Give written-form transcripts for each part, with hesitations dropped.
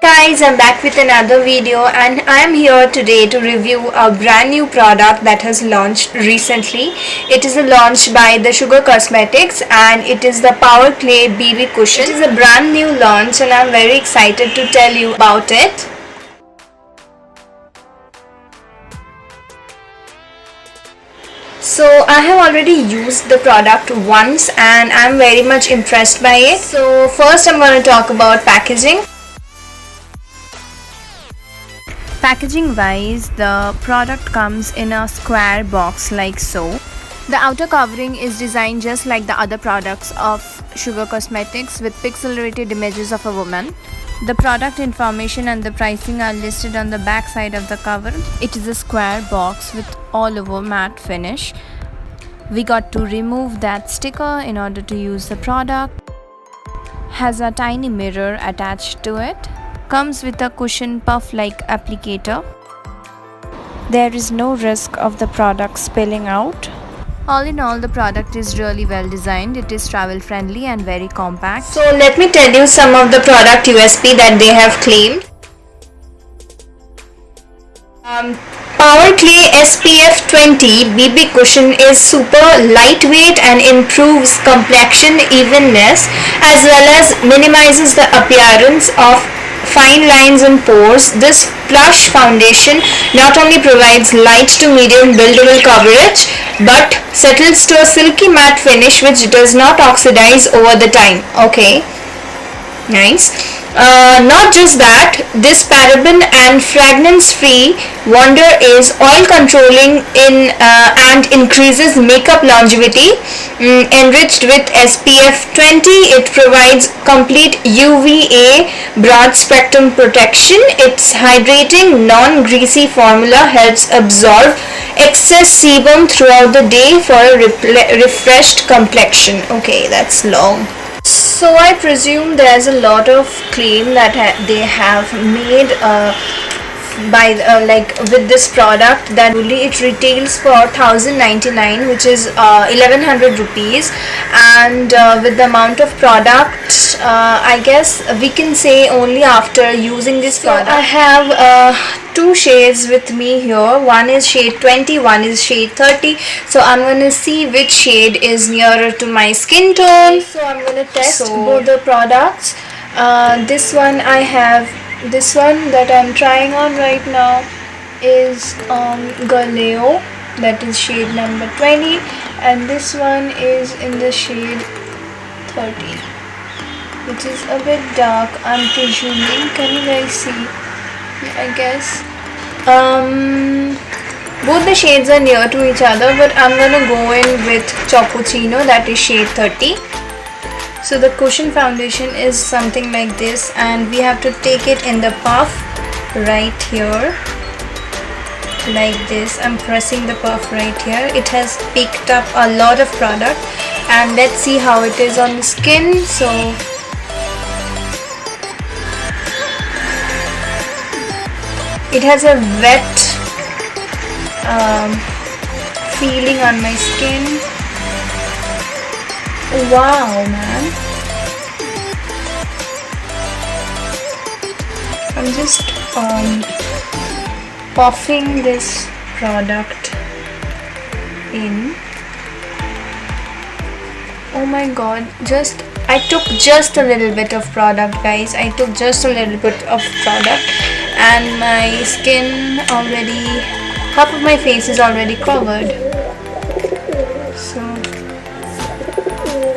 Guys, I'm back with another video and I'm here today to review a brand new product that has launched recently. It is a launch by the Sugar Cosmetics and it is the Power Clay BB Cushion. It is a brand new launch and I'm very excited to tell you about it. So I have already used the product once and I'm very much impressed by it. So first I'm going to talk about packaging. Packaging wise, the product comes in a square box like so. The outer covering is designed just like the other products of Sugar Cosmetics with pixelated images of a woman. The product information and the pricing are listed on the back side of the cover. It is a square box with all over matte finish. We got to remove that sticker in order to use the product. Has a tiny mirror attached to it. Comes with a cushion puff-like applicator. There is no risk of the product spilling out. All in all, the product is really well designed. It is travel friendly and very compact. So let me tell you some of the product USP that they have claimed. Power Clay SPF 20 BB Cushion is super lightweight and improves complexion evenness as well as minimizes the appearance of fine lines and pores. This plush foundation not only provides light to medium buildable coverage but settles to a silky matte finish which does not oxidize over the time. Okay, nice. Not just that, this paraben and fragrance free wonder is oil controlling and increases makeup longevity. Enriched with SPF 20, it provides complete UVA broad spectrum protection. Its hydrating non-greasy formula helps absorb excess sebum throughout the day for a refreshed complexion. Okay, that's long. So I presume there's a lot of claim that they have made with this product that only it retails for 1099, which is 1100 rupees, and with the amount of product, I guess we can say only after using this product. I have two shades with me here. One is shade 20, one is shade 30. So I'm gonna see which shade is nearer to my skin tone. So I'm gonna test both the products. This one I have. This one that I'm trying on right now is Galileo, that is shade number 20, and this one is in the shade 30, which is a bit dark, I'm presuming. Can you guys see? I guess both the shades are near to each other, but I'm gonna go in with Chocochino, that is shade 30. So the cushion foundation is something like this and we have to take it in the puff right here like this. I'm pressing the puff right here. It has picked up a lot of product and let's see how it is on the skin. So it has a wet feeling on my skin. Wow, man. I'm just puffing this product in. Oh my god, I took just a little bit of product, guys. I took just a little bit of product and my skin already, half of my face is already covered. So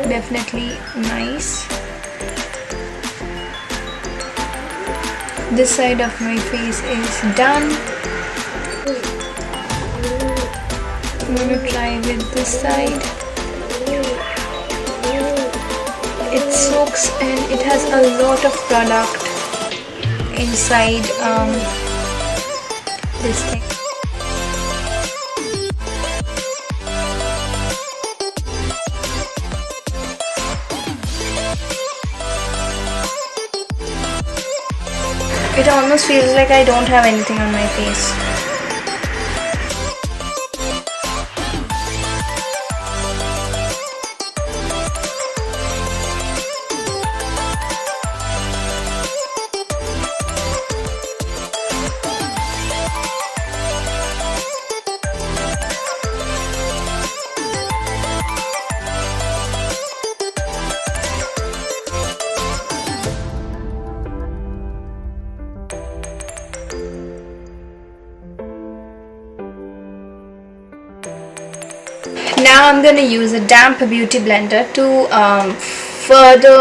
definitely nice. This side of my face is done. I'm gonna try with this side. It soaks and it has a lot of product inside this thing. It almost feels like I don't have anything on my face. now I'm going to use a damp beauty blender to further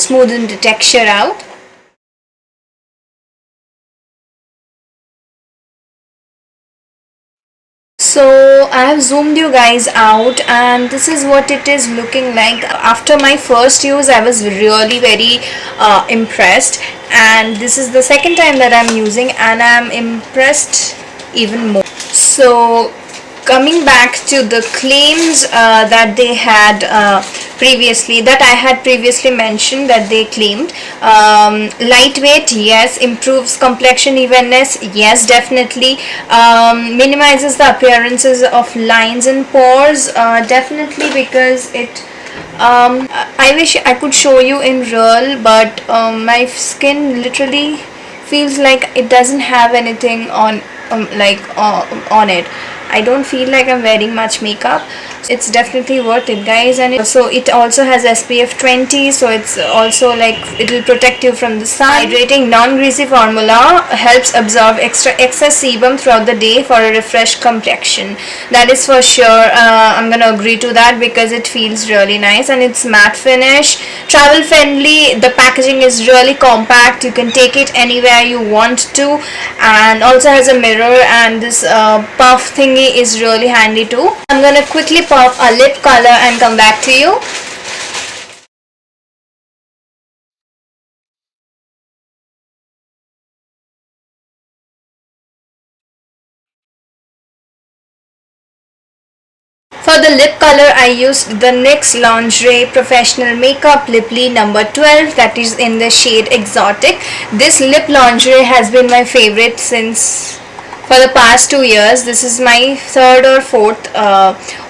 smoothen the texture out. So I have zoomed you guys out, and this is what it is looking like. After my first use, I was really very impressed, and this is the second time that I'm using, and I'm impressed even more. So coming back to the claims that they had previously, that I had previously mentioned, that they claimed, lightweight, yes. Improves complexion evenness, yes, definitely. Minimizes the appearances of lines and pores, definitely, because it I wish I could show you in real, but my skin literally feels like it doesn't have anything on on it. I don't feel like I'm wearing much makeup. It's definitely worth it, guys. And so it also has SPF 20, so it's also like it will protect you from the sun. Hydrating, non-greasy formula, helps absorb excess sebum throughout the day for a refreshed complexion. That is for sure. I'm gonna agree to that because it feels really nice, and it's matte finish, travel friendly. The packaging is really compact. You can take it anywhere you want to, and also has a mirror, and this puff thingy is really handy too. I'm gonna quickly pop a lip color and come back to you. For the lip color, I used the NYX Lingerie Professional Makeup Lip number 12, that is in the shade Exotic. This lip lingerie has been my favorite since for the past 2 years. This is my third or fourth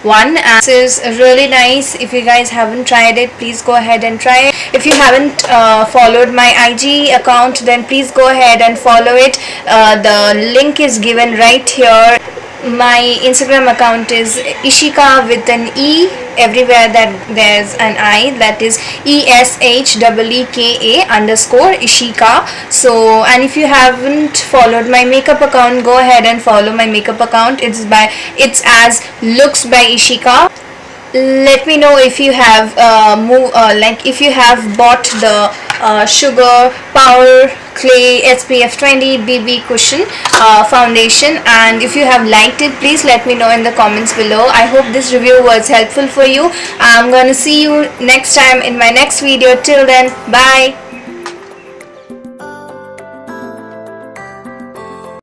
one, and this is really nice. If you guys haven't tried it, please go ahead and try it. If you haven't followed my IG account, then please go ahead and follow it. The link is given right here. My Instagram account is Ishika with an E. Everywhere that there's an I, that is ESHEEKA underscore Ishika. So, and if you haven't followed my makeup account, go ahead and follow my makeup account. It's as Looks by Ishika. Let me know if you have if you have bought the Sugar Power Clay SPF 20 BB Cushion foundation, and if you have liked it, please let me know in the comments below. I hope this review was helpful for you. I'm gonna see you next time in my next video. Till then, bye.